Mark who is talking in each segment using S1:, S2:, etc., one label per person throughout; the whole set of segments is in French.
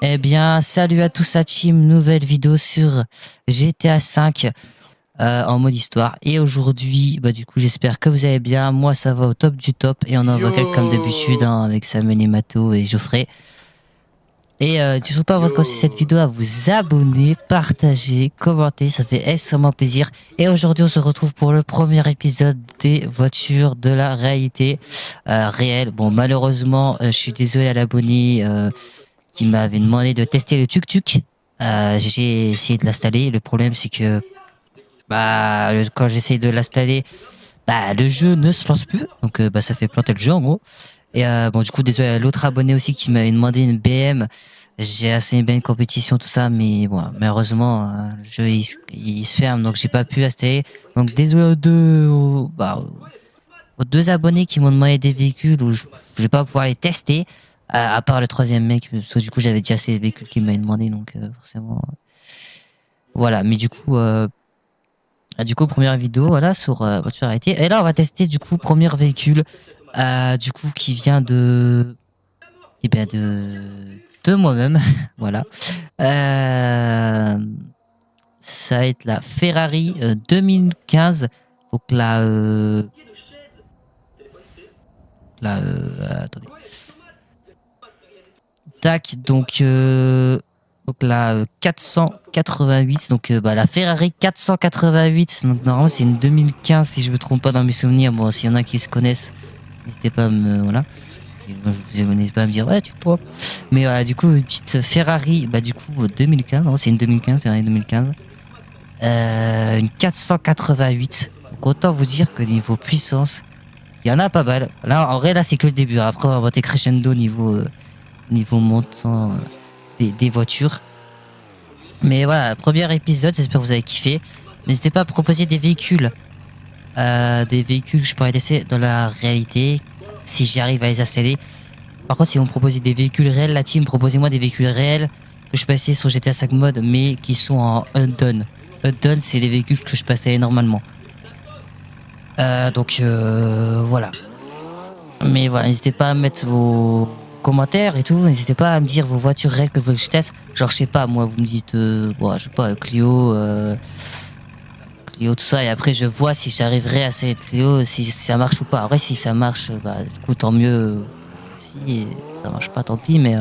S1: Eh bien, salut à tous la team, nouvelle vidéo sur GTA V en mode histoire. Et aujourd'hui, du coup, j'espère que vous allez bien. Moi, ça va au top du top. Et on en voit quelques comme d'habitude
S2: Yo,
S1: avec Samuel et Matteo et Geoffrey. Et n'hésitez pas à voir aussi cette
S2: yo,
S1: vidéo, à vous abonner, partager, commenter, ça fait extrêmement plaisir. Et aujourd'hui, on se retrouve pour le premier épisode des voitures de la réalité réelle. Bon, malheureusement, je suis désolé à l'abonné qui m'avait demandé de tester le tuk-tuk. J'ai essayé de l'installer. Le problème, c'est que quand j'essaye de l'installer, le jeu ne se lance plus. Donc, ça fait planter le jeu en gros. Et bon, du coup, désolé à l'autre abonné aussi qui m'avait demandé une BM. J'ai assez bien une compétition, tout ça, mais bon, malheureusement, le jeu il se ferme, donc j'ai pas pu installer. Donc désolé aux deux abonnés qui m'ont demandé des véhicules où je vais pas pouvoir les tester, à part le troisième mec, parce que du coup j'avais déjà assez de véhicules qu'il m'avait demandé, donc forcément, voilà. Mais du coup, première vidéo, voilà, sur voiture arrêtée. Et là, on va tester du coup premier véhicule, du coup qui vient de moi-même, voilà. Euh, Ça va être la Ferrari 2015, donc attendez. Tac, donc la 488, donc la Ferrari 488, donc normalement c'est une 2015 si je me trompe pas dans mes souvenirs. Bon, s'il y en a qui se connaissent, n'hésitez pas à me, voilà. N'hésitez pas à me dire, ouais, tu te trompes. Mais voilà, du coup, une petite Ferrari, du coup, 2015, non, c'est une 2015, Ferrari 2015. Une 488. Donc autant vous dire que niveau puissance, il y en a pas mal. Là, en vrai, là, c'est que le début. Après, on va monter crescendo niveau montant des voitures. Mais voilà, premier épisode, j'espère que vous avez kiffé. N'hésitez pas à proposer des véhicules que je pourrais laisser dans la réalité, si j'y arrive à les installer. Par contre, si vous me proposez des véhicules réels, la team, proposez-moi des véhicules réels que je peux essayer sur GTA 5 mode, mais qui sont en undone. Undone, c'est les véhicules que je peux installer normalement. Voilà. Mais voilà, n'hésitez pas à mettre vos commentaires et tout. N'hésitez pas à me dire vos voitures réelles que vous voulez que je teste. Genre, je sais pas, moi, vous me dites, je sais pas, Clio, tout ça. Et après, je vois si j'arriverai à essayer de Clio, si ça marche ou pas. Après, si ça marche, du coup, tant mieux. Si ça marche pas, tant pis. Mais,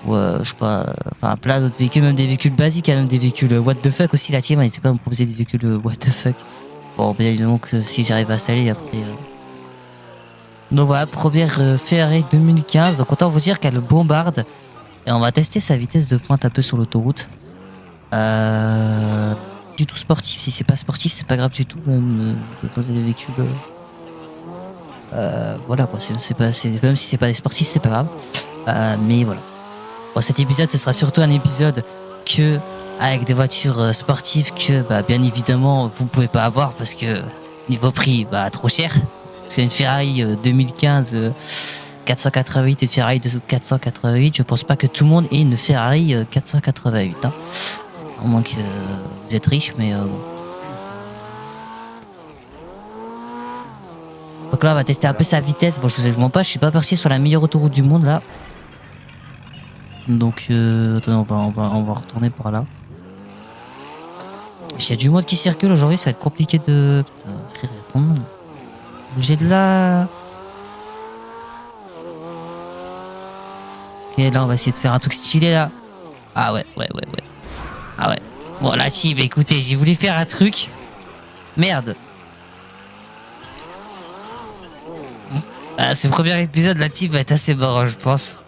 S1: je sais pas, enfin, plein d'autres véhicules, même des véhicules basiques, hein, même des véhicules what the fuck aussi, la team. N'hésitez pas à me proposer des véhicules what the fuck. Bon, bien évidemment que si j'arrive à installer, après. Donc voilà, première Ferrari 2015. Donc autant vous dire qu'elle bombarde. Et on va tester sa vitesse de pointe un peu sur l'autoroute. Du tout sportif. Si c'est pas sportif, c'est pas grave du tout. Même de poser des véhicules. Voilà quoi. Même si c'est pas des sportifs, c'est pas grave. Mais voilà. Bon, cet épisode, ce sera surtout un épisode que avec des voitures sportives que, bien évidemment, vous pouvez pas avoir parce que niveau prix, trop cher. Parce qu'une Ferrari 2015 488 et une Ferrari 488, je pense pas que tout le monde ait une Ferrari 488. Hein. À moins que vous êtes riche, mais bon. Donc là, on va tester un peu sa vitesse. Bon, je vous mens pas, je suis pas parti sur la meilleure autoroute du monde là. Donc, attendez, on va retourner par là. Il y a du monde qui circule aujourd'hui, ça va être compliqué de. Putain, frère, il y a trop de monde. Bouger de là. Ok, là, on va essayer de faire un truc stylé là. Ah ouais. Ah ouais. Bon, la team, écoutez, j'ai voulu faire un truc. Merde. Ce premier épisode, la team va être assez marrant, je pense.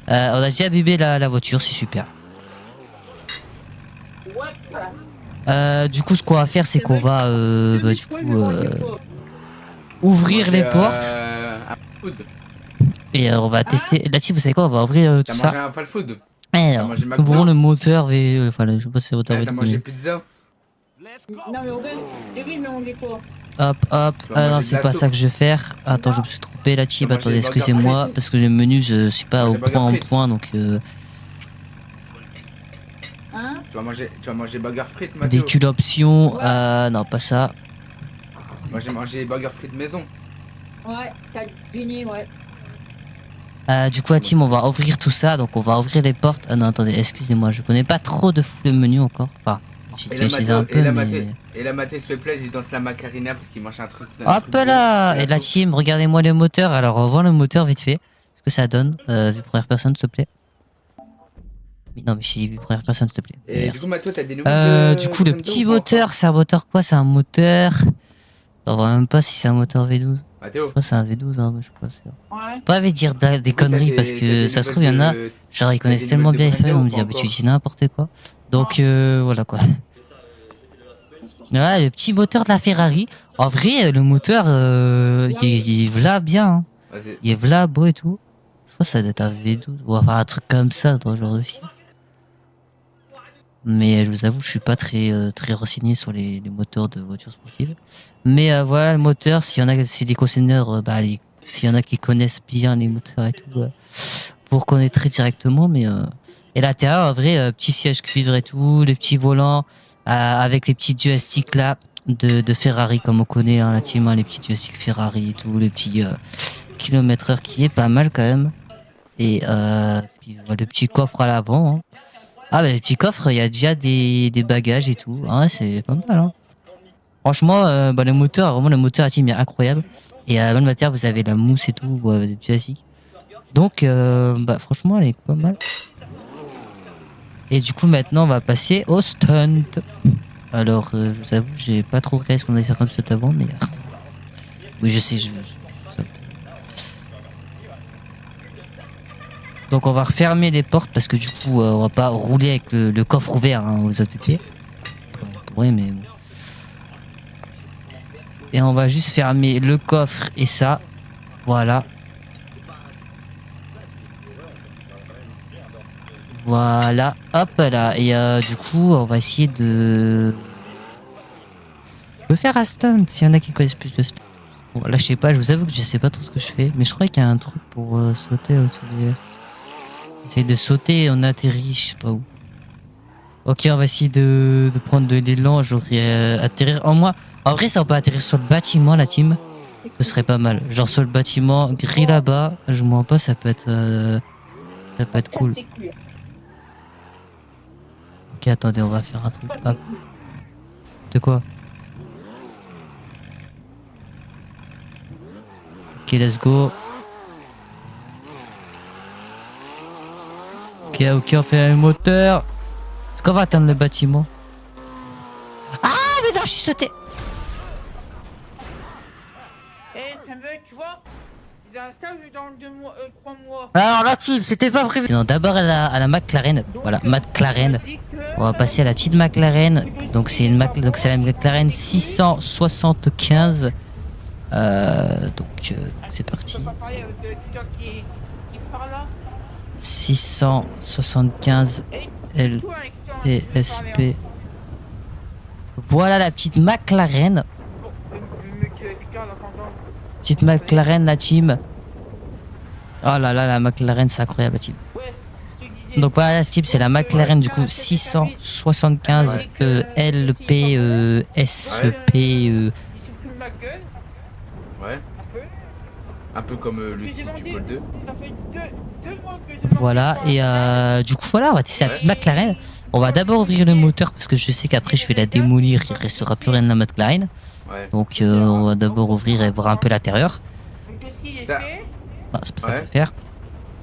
S1: On a déjà abîmé la voiture, c'est super. Du coup, ce qu'on va faire, c'est qu'on va ouvrir les portes. Et on va tester. La team, vous savez quoi? On va ouvrir tout ça.
S2: T'as mangé un fast food?
S1: Alors,
S2: Mangé McDo?
S1: ouvrons le moteur. Enfin, je sais pas si c'est moteur.
S2: T'as mangé pizza?
S3: Non mais regarde, j'ai vu mais on dit quoi?
S1: Hop. Non, c'est pas ça que je vais faire. Attends, je me suis trompé, la team. Attendez, excusez-moi. Parce que le menu, je suis pas au point en point. Donc,
S3: Hein?
S2: Tu vas manger burger frites, Mathieu?
S1: véhicule option. Non, pas ça.
S2: Moi j'ai mangé burger frites maison.
S3: Ouais, t'as deviné, ouais.
S1: Du coup, la team, on va ouvrir tout ça. Donc, on va ouvrir les portes. Ah non, attendez, excusez-moi, je connais pas trop de le menu encore. Enfin, j'ai
S2: Et
S1: déjà
S2: la
S1: utilisé un
S2: Mathé,
S1: peu,
S2: et la
S1: mais...
S2: Mathé, et la Mathé, s'il te plaît, il danse la Macarena parce qu'il mange un truc.
S1: Hop là! Et la team, regardez-moi le moteur. Alors, on va voir le moteur vite fait. Ce que ça donne. Vue première personne, s'il te plaît. Non, mais si, vue première personne, s'il te plaît.
S2: Et du
S1: Merci.
S2: coup, Mathieu, t'as des nouvelles
S1: Du coup, le
S2: Nintendo
S1: petit
S2: ou pas
S1: moteur, c'est un moteur quoi? C'est un moteur... On voit même pas si c'est un moteur V12.
S2: Mathéo.
S1: Je crois que c'est un V12, hein, mais je suis pas sûr.
S3: Ouais.
S1: Pas envie de dire des conneries parce que ça se trouve, il y en a, genre ils connaissent tellement bien les feuilles, on me dit, ah, mais tu dis n'importe quoi. Donc voilà quoi. Ouais, le petit moteur de la Ferrari. En vrai, le moteur, il est v'là bien. Hein.
S2: Vas-y.
S1: Il est v'là beau et tout. Je crois que ça doit être un V12 ou enfin un truc comme ça dans ce genre aussi. Mais je vous avoue, je suis pas très renseigné sur les moteurs de voitures sportives. Mais voilà, le moteur, s'il y en a, si les concessionnaires, s'il y en a qui connaissent bien les moteurs et tout, vous reconnaîtrez directement. Mais et l'intérieur, en vrai, petit siège cuivre et tout, les petits volants avec les petits joysticks là de Ferrari comme on connaît, hein, la team, hein, les petits joysticks Ferrari et tout, les petits kilomètres-heure qui est pas mal quand même. Et puis le petit coffre à l'avant. Hein. Ah bah le petit coffre, il y a déjà des bagages et tout. Ah, c'est pas mal. Hein. Franchement, le moteur, vraiment le moteur à team est incroyable. Et à bonne matière, vous avez la mousse et tout, vous êtes classique. Donc, franchement, elle est pas mal. Et du coup, maintenant, on va passer au stunt. Alors, je vous avoue, j'ai pas trop regardé ce qu'on a fait comme stunt avant, mais... oui, je sais, Donc, on va refermer les portes parce que du coup, on va pas rouler avec le coffre ouvert, hein, vous inquiétez. On pourrait, mais... Et on va juste fermer le coffre et ça. Voilà. Voilà. Hop là. Et du coup, on va essayer de faire un stunt. S'il y en a qui connaissent plus de stunt. Bon, là, je sais pas. Je vous avoue que je sais pas trop ce que je fais. Mais je crois qu'il y a un truc pour sauter au-dessus des... Essayer de sauter et on atterrit. Je sais pas où. Ok, on va essayer de prendre de l'élan. J'aurais atterrir en moi. En vrai, ça on peut atterrir sur le bâtiment, la team. Ce serait pas mal. Genre sur le bâtiment, gris là-bas. Je m'en pas, ça peut être cool. Ok, attendez, on va faire un truc. Hop. De quoi? Ok, let's go. Ok, on fait un moteur. Est-ce qu'on va atteindre le bâtiment? Ah, mais non, je suis sauté.
S3: Ça me veut, tu vois, j'ai un stage dans 3 mois.
S1: Alors la team, c'était pas prévu. Non, d'abord à la McLaren. Voilà, McLaren. On va passer à la petite McLaren. Donc c'est la McLaren 675. Donc c'est parti. 675 LPSP. Voilà la petite McLaren. Petite McLaren, la team. Oh là là, la McLaren, c'est incroyable, la team. Donc voilà, la team, c'est la McLaren, du coup, 675 LPSP.
S2: Ouais. Un peu comme le site du Pôle 2.
S1: Voilà, et du coup, voilà, on va tester la petite McLaren. On va d'abord ouvrir le moteur parce que je sais qu'après, je vais la démolir. Il ne restera plus rien de la McLaren.
S2: Ouais.
S1: Donc, on va d'abord ouvrir et voir un peu l'intérieur. Ah, c'est pas ça que je vais faire.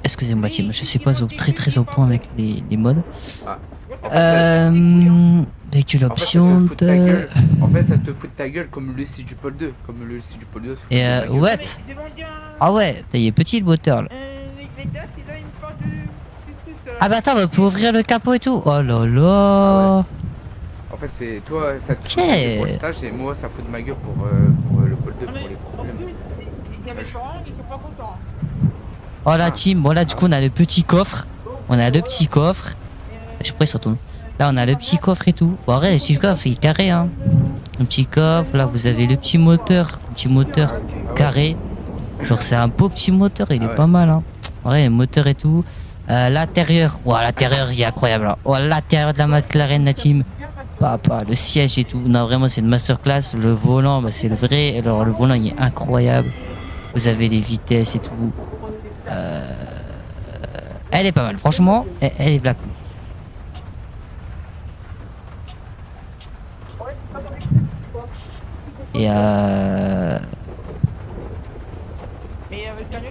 S1: Excusez-moi, team, je suis pas très au point avec les modes. Véhicule option.
S2: En fait, ça te fout de ta gueule comme le site du Pôle 2. Comme le site du Pôle 2.
S1: Et what? Ah ouais, il est petit le moteur là. Ah bah attends, on peut ouvrir le capot et tout. Oh là là.
S2: En fait, c'est toi, ça te fout de ta gueule pour le stage et moi, ça fout de ma gueule pour le Pôle 2 pour les problèmes.
S1: Oh la team, bon là du coup on a le petit coffre. On a le petit coffre. Je suis prêt sur tout. Là on a le petit coffre et tout. Bon vrai le petit coffre il est carré hein. Un petit coffre, là vous avez le petit moteur carré. Genre c'est un beau petit moteur, il est pas mal hein. En vrai le moteur et tout. L'intérieur, wow, l'intérieur il est incroyable hein. Oh, l'intérieur de la McLaren la team. Papa, le siège et tout. Non vraiment c'est une masterclass. Le volant bah, c'est le vrai. Alors le volant il est incroyable. Vous avez les vitesses et tout. Elle est pas mal, franchement, elle est black. Et
S3: Et avec un autre.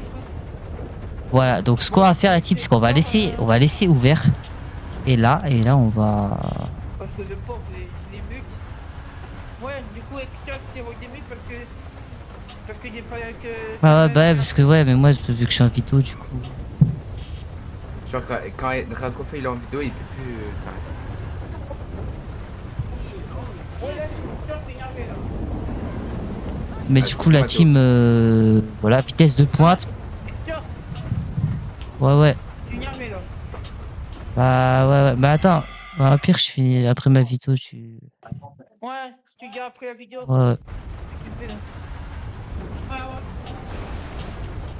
S1: voilà, donc ce qu'on va faire la type, c'est qu'on va laisser ouvert. Et là, on va.
S3: Parce que le pauvre, les buts. Ouais, du coup, avec ça, c'était au début parce que j'ai pas que.
S1: Ah ouais, bah parce que ouais, mais moi, vu que je suis en vidéo, du coup.
S2: Genre quand Draco fait il est en vidéo, il fait plus.
S3: Ouais, là, c'est énervé là.
S1: Mais
S2: Ah,
S1: du coup, la team, voilà, vitesse de pointe.
S3: Tiens,
S1: Ouais.
S3: c'est énervé là.
S1: Bah ouais. Bah attends, bah, au pire, je finis après ma vidéo, tu.
S3: Ouais, tu dis après la vidéo.
S1: Ouais.
S3: Tu fais, là. Ouais.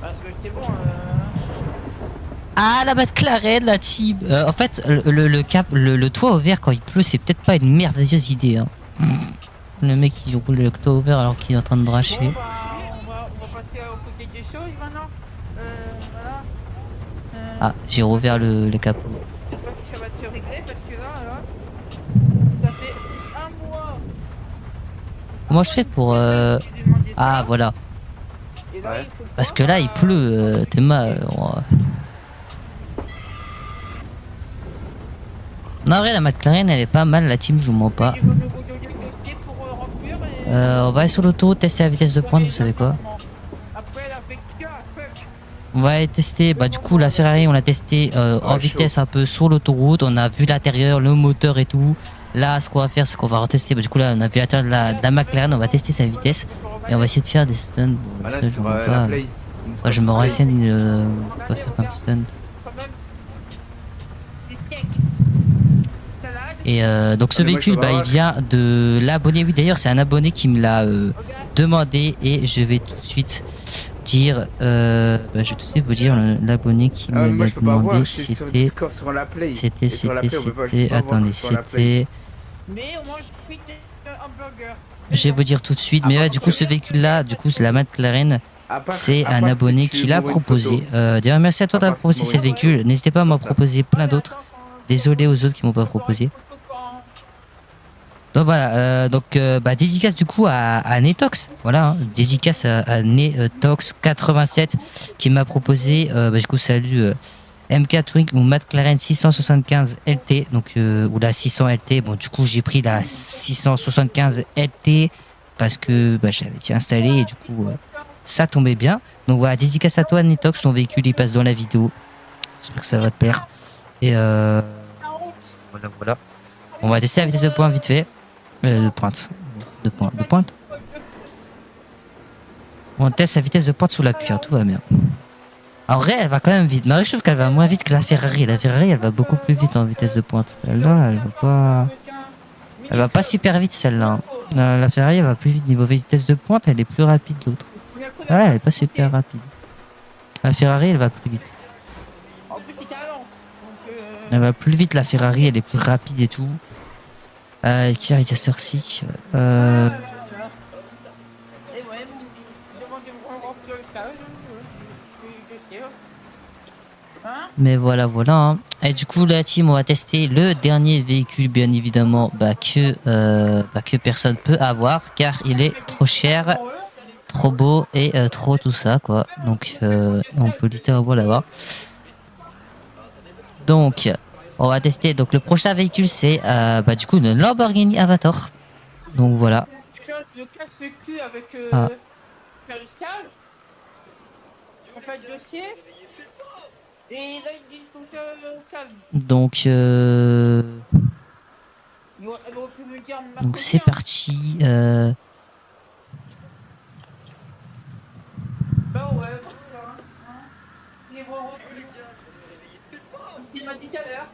S3: Parce que c'est bon.
S1: Ah, la McLaren, la team. En fait, le toit ouvert quand il pleut, c'est peut-être pas une merveilleuse idée. Hein. Le mec qui roule le toit ouvert alors qu'il est en train de
S3: Bon,
S1: bracher.
S3: bah, on va passer au côté des choses maintenant. Voilà.
S1: Ah, j'ai rouvert le capot.
S3: J'espère que ça va se régler parce que là, ça fait un mois.
S1: Comment je fais pour.
S3: J'ai demandé
S1: Ah,
S3: ça,
S1: voilà.
S3: et là,
S2: Ouais.
S3: il faut
S1: Parce
S3: pas,
S1: que là, il pleut, Théma. Non, en vrai, la McLaren, elle est pas mal, la team, je vous mens pas.
S3: il faut le dossier pour remplir et...
S1: On va aller sur l'autoroute tester la vitesse de pointe, vous savez quoi.
S3: Après, elle a fait que fuck.
S1: On va aller tester, bah du coup la Ferrari on l'a testé en
S2: chaud.
S1: vitesse un peu sur l'autoroute, on a vu l'intérieur, le moteur et tout. Là ce qu'on va faire c'est qu'on va retester, bah, du coup là on a vu l'intérieur de la McLaren, on va tester sa vitesse et on va essayer de faire des stunts. Bon,
S2: Voilà,
S1: ça, je
S2: sur
S1: vois
S2: la
S1: pas.
S2: play.
S1: Ouais, je me renseigne quoi faire comme stunt.
S3: Quand même. Des steaks. Salade.
S1: Et donc ce
S2: Ah, mais moi,
S1: véhicule
S2: je peux
S1: bah
S2: pas
S1: il vient de l'abonné, oui d'ailleurs c'est un abonné qui me l'a
S3: Regarde.
S1: demandé et je vais tout de suite dire, bah, je vais tout de suite vous dire l'abonné qui me
S2: Moi
S1: l'a
S2: je peux pas voir,
S1: demandé
S2: je suis sur
S1: c'était.
S2: Discord sur la play. Et sur la play, on peut pas- je peux pas voir
S1: Attendez,
S2: sur la play.
S1: c'était.
S3: Mais au moins, je frites un burger.
S1: Je vais vous dire tout de suite, mais ouais, du coup, ce véhicule-là, du coup, c'est la McLaren. C'est un abonné qui l'a proposé. D'ailleurs, merci à toi d'avoir proposé ce véhicule. N'hésitez pas à m'en proposer plein d'autres. Désolé aux autres qui m'ont pas proposé. Donc voilà, bah, dédicace du coup à Netox. Voilà, hein, dédicace à Netox87 qui m'a proposé. Bah, du coup, salut. MK Touring ou McLaren 675 LT, donc ou la 600 LT. Bon, du coup, j'ai pris la 675 LT parce que bah, j'avais été installé et du coup, ça tombait bien. Donc voilà, dédicace à toi, Netox. Ton véhicule il passe dans la vidéo. J'espère que ça va te plaire. Et voilà. On va tester la vitesse de pointe vite fait. De pointe. De pointe. On teste la vitesse de pointe sous la pluie, hein, tout va bien. En vrai, elle va quand même vite. Mais je trouve qu'elle va moins vite que la Ferrari. La Ferrari, elle va beaucoup plus vite en vitesse de pointe. Celle-là, elle va pas super vite celle-là. La Ferrari, elle va plus vite niveau vitesse de pointe. Elle est plus rapide l'autre. Ouais, elle est pas super rapide. La Ferrari, elle va plus vite.
S3: En plus, il t'avance.
S1: Elle va plus vite la Ferrari. Elle est plus rapide et tout. Qui arrive à cette heure-ci
S3: Et ouais, demandez-moi de remplir le stage. Hein?
S1: Mais voilà. Hein. Et du coup, la team, on va tester le dernier véhicule, bien évidemment, que personne peut avoir, car il est trop cher, trop beau et trop tout ça, quoi. Donc, on peut littéralement l'avoir. Donc, on va tester. Donc, le prochain véhicule, c'est du coup une Lamborghini Avatar. Donc voilà.
S3: Je casse le cul avec Periscal. On fait le dossier. Et là, ils disent qu'on fait calme.
S1: Donc, donc c'est parti.
S3: Bah ouais, il m'a dit tout à l'heure.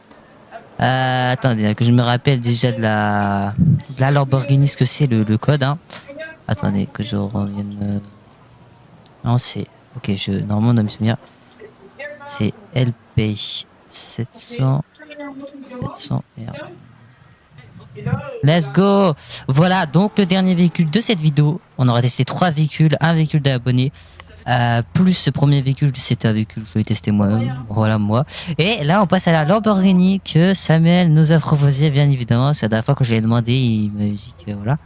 S1: Attendez, que je me rappelle déjà de la Lamborghini, ce que c'est le code. Hein. Attendez, que je revienne. Non, c'est. Ok, normalement, on doit me souvenir. C'est LP 700 R. Let's go! Voilà, donc le dernier véhicule de cette vidéo. On aura testé 3 véhicules, un véhicule d'abonné. plus ce premier véhicule, c'était un véhicule que je vais tester moi-même. Voilà, moi. Et là, on passe à la Lamborghini que Samuel nous a proposé, bien évidemment. C'est la dernière fois que je lui ai demandé, il m'a dit que voilà.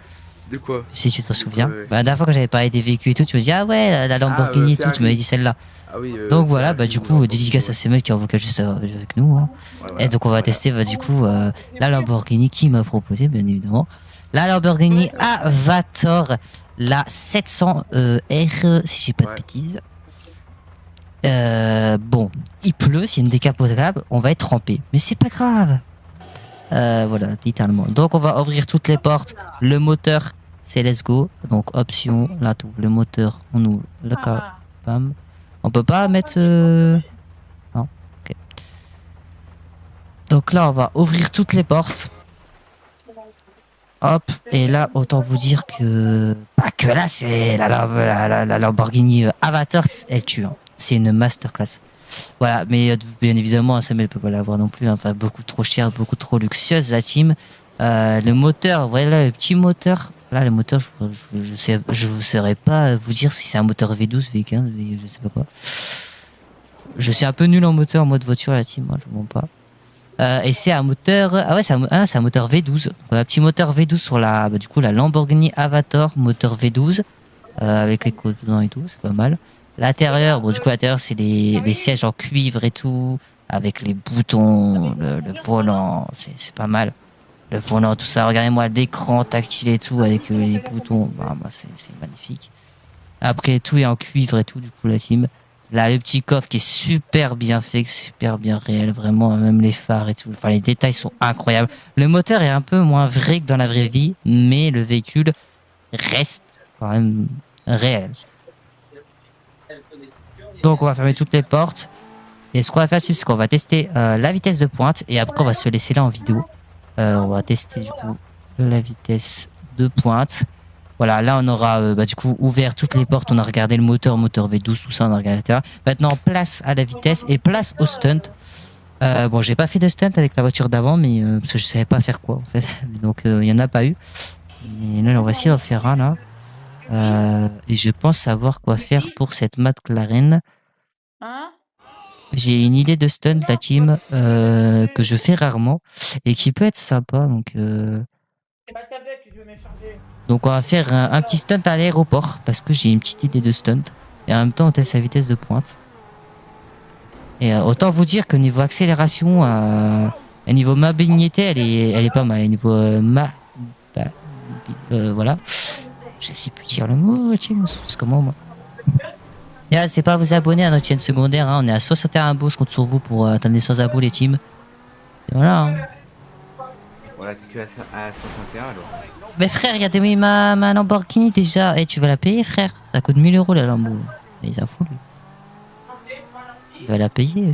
S2: De quoi?
S1: Si tu t'en souviens. La dernière fois que j'avais parlé des véhicules et tout, tu me dis, ah ouais, la Lamborghini et tout, tu m'avais dit celle-là.
S2: Ah oui,
S1: donc voilà, bah du coup, dédicace à Samuel qui est en vocal juste avec nous. Hein. Et donc on va tester, bah du coup, la Lamborghini qui m'a proposé, bien évidemment. La Lamborghini Avator, la 700 R, si j'ai pas de bêtises. Bon, il pleut, c'est une décapotable, on va être trempé. Mais c'est pas grave. Voilà, littéralement. Donc on va ouvrir toutes les portes. Le moteur, c'est let's go. Donc option, là tout. Le moteur, on ouvre le cas. Bam. On peut pas mettre... Non, ok. Donc là, on va ouvrir toutes les portes. Hop, et là, autant vous dire que... Pas que là, c'est la Lamborghini Avatar, elle tue. Hein. C'est une masterclass. Voilà, mais bien évidemment, Samuel peut pas l'avoir non plus. Hein. Enfin, beaucoup trop cher, beaucoup trop luxueuse, la team. Le moteur, voilà, le petit moteur. Là, le moteur, je ne saurais pas vous dire si c'est un moteur V12, V15, je sais pas quoi. Je suis un peu nul en moteur, en mode voiture, la team, moi, je ne mens pas. Et c'est un moteur, ah ouais, c'est un moteur V12. Donc, un petit moteur V12 sur la, bah, du coup, la Lamborghini Avatar, moteur V12, avec les codes dedans et tout, c'est pas mal. L'intérieur, bon, du coup, l'intérieur, c'est les sièges en cuivre et tout, avec les boutons, le volant, c'est pas mal. Le volant, tout ça, regardez-moi l'écran tactile et tout, avec les boutons, bah, c'est magnifique. Après, tout est en cuivre et tout, du coup, la team. Là, le petit coffre qui est super bien fait, super bien réel, vraiment, même les phares et tout. Enfin, les détails sont incroyables. Le moteur est un peu moins vrai que dans la vraie vie, mais le véhicule reste quand même réel. Donc, on va fermer toutes les portes. Et ce qu'on va faire, c'est qu'on va tester la vitesse de pointe et après, on va se laisser là en vidéo. On va tester du coup la vitesse de pointe. Voilà, là on aura du coup ouvert toutes les portes, on a regardé le moteur V12, tout ça, on a regardé, etc. Maintenant, place à la vitesse et place au stunt. Bon, j'ai pas fait de stunt avec la voiture d'avant, mais parce que je savais pas faire quoi en fait. Donc il y en a pas eu. Mais là, on va essayer d'en faire un là. Et je pense savoir quoi faire pour cette McLaren. J'ai une idée de stunt, la team, que je fais rarement et qui peut être sympa. Donc on va faire un petit stunt à l'aéroport parce que j'ai une petite idée de stunt. Et en même temps, on teste sa vitesse de pointe. Et autant vous dire que niveau accélération, niveau mobilité, elle est pas mal. Niveau voilà. Je sais plus dire le mot, c'est comment moi. Et là, c'est pas vous abonner à notre chaîne secondaire, hein. On est à 61 abos, je compte sur vous pour atteindre les 100 abos les teams. Et voilà. Hein.
S2: Voilà, t'es que à 61 alors.
S1: Mais frère, regardez ma Lamborghini déjà. Et tu vas la payer frère. Ça coûte 1000 € la Lambo. Il s'en fout lui. Il va la payer.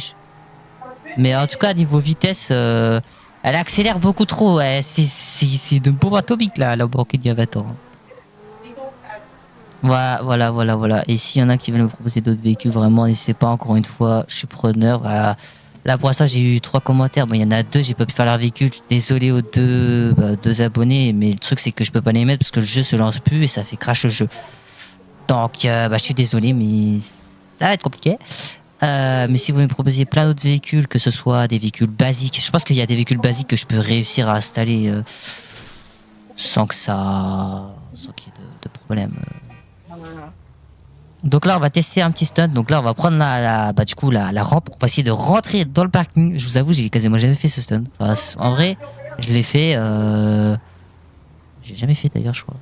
S1: Mais en tout cas, niveau vitesse, elle accélère beaucoup trop. Ouais. C'est de bombe atomique la Lamborghini Avatar. Voilà. Et s'il y en a qui veulent me proposer d'autres véhicules, vraiment, n'hésitez pas, encore une fois, je suis preneur. Voilà. Là, pour l'instant, j'ai eu 3 commentaires. Bon, il y en a 2, j'ai pas pu faire leur véhicule. Désolé aux deux abonnés, mais le truc, c'est que je peux pas les mettre parce que le jeu se lance plus et ça fait crash le jeu. Donc, je suis désolé, mais ça va être compliqué. Mais si vous me proposiez plein d'autres véhicules, que ce soit des véhicules basiques, je pense qu'il y a des véhicules basiques que je peux réussir à installer sans qu'il y ait de problème. Donc là on va tester un petit stunt. Donc là on va prendre la rampe. On va essayer de rentrer dans le parking. Je vous avoue, j'ai quasiment jamais fait ce stunt. Enfin, en vrai, je l'ai fait. J'ai jamais fait d'ailleurs, je crois.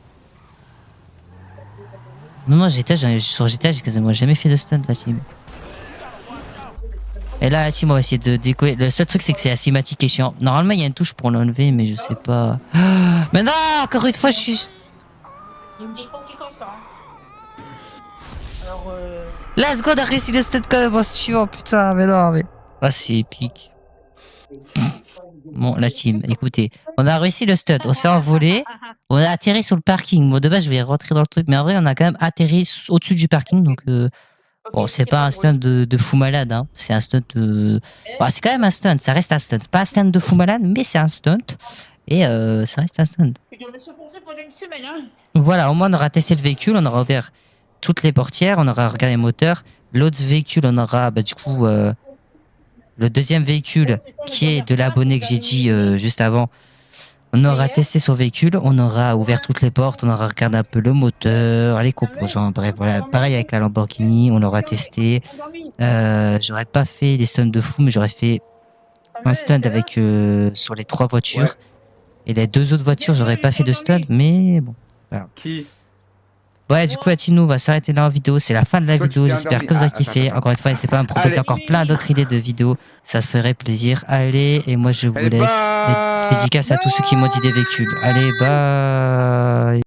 S1: Non, sur GTA, j'ai quasiment jamais fait de stunt, la team. Et là, la team, on va essayer de décoller. Le seul truc, c'est que c'est la cinématique qui est chiant. Normalement, il y a une touche pour l'enlever, mais je sais pas. Mais non, encore une fois, je suis.
S3: Il me dit faut qu'il comme ça. Alors
S1: Let's go, on a réussi le stunt quand même en se tuant, putain, mais non, mais. Ah, c'est épique. Bon, la team, écoutez, on a réussi le stunt, on s'est envolé, on a atterri sur le parking. Bon, de base, je vais rentrer dans le truc, mais en vrai, on a quand même atterri au-dessus du parking, donc. Bon, c'est pas un stunt de fou malade, hein. C'est un stunt. Bon, c'est quand même un stunt, ça reste un stunt. Pas un stunt de fou malade, mais c'est un stunt. Et ça reste un stunt.
S3: je me suis pensé pendant une semaine, hein.
S1: Voilà, au moins on aura testé le véhicule, on aura ouvert toutes les portières, on aura regardé le moteur. L'autre véhicule, on aura du coup le deuxième véhicule qui est de l'abonné que j'ai dit juste avant. On aura testé son véhicule, on aura ouvert toutes les portes, on aura regardé un peu le moteur, les composants, bref, voilà. Pareil avec la Lamborghini, on l'aura testé. J'aurais pas fait des stunts de fou, mais j'aurais fait un stunt avec sur les 3 voitures.
S2: Ouais.
S1: Et les 2 autres voitures, j'aurais pas fait de stunt, mais bon. Voilà.
S2: Qui?
S1: Ouais, du coup, Atino, on va s'arrêter là en vidéo. C'est la fin de la
S2: Toi, tu
S1: vidéo.
S2: t'es
S1: J'espère
S2: endormi.
S1: que vous avez
S2: Ah,
S1: kiffé.
S2: attends.
S1: Encore une fois, n'hésitez pas à me proposer
S2: Allez.
S1: encore plein d'autres idées de vidéos. Ça ferait plaisir. Allez, et moi, je vous
S2: Allez,
S1: laisse.
S2: bye.
S1: Dédicace à tous ceux qui m'ont dit des véhicules. Allez, bye.